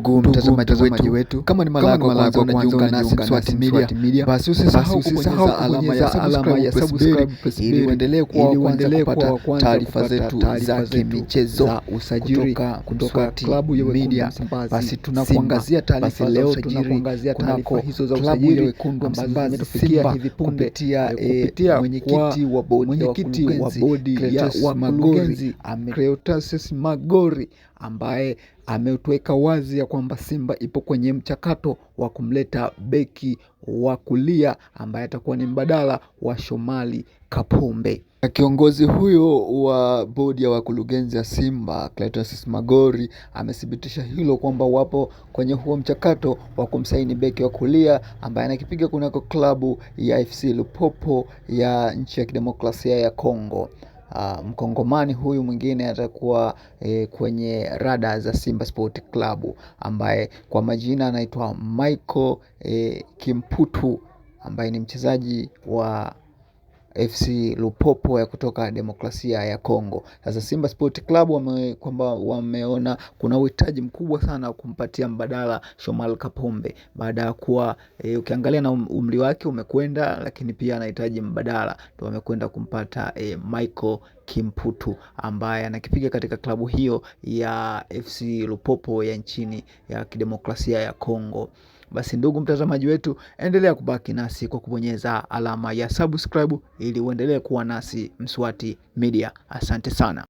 Ndugu mtazamaji wetu, kama ni mara yako kwanza unajiunga nasi Mswati Media, basi usisahau kubonyeza alama ya subscribe ili uendelee kupata taarifa zetu za kimichezo kutoka klabu ya Media. Basi tunakuangazia taarifa leo, tunakuangazia taarifa hizo za usajili wekundu ambazo zimetufikia hivi punde kupitia mwenyekiti wa bodi ya wakurugenzi Clatous Magori, ambaye ametuweka wazi ya kwamba Simba ipo kwenye mchakato wa kumleta beki wa kulia ambaye atakuwa ni mbadala wa Shomari Kapombe. Kiongozi huyo wa bodi ya wakurugenzi ya Simba Clatous Magori amethibitisha hilo kwamba wapo kwenye huo mchakato wa kumsaini beki wa kulia ambaye anakipiga kunako klabu ya FC Lupopo ya nchi ya kidemokrasia ya Kongo. Mkongomani huyu mwingine atakuwa kwenye rada za Simba Sport Club ambaye kwa majina anaitwa Michael Kimputu ambaye ni mchezaji wa FC Lupopo ya kutoka demokrasia ya Kongo. Sasa Simba Sport Club wameona kuna uhitaji mkubwa sana kumpatia mbadala Shomari Kapombe baada ya kuwa ukiangalia na umri wake umekwenda, lakini pia anahitaji mbadala. Ndio wamekwenda kumpata Michael Kimputu ambaye anakipiga katika klabu hiyo ya FC Lupopo ya nchini ya kidemokrasia ya Kongo. Basi ndugu mtazamaji wetu, endelea kubaki nasi kwa kubonyeza alama ya subscribe ili uendelee kuwa nasi Mswati Media. Asante sana.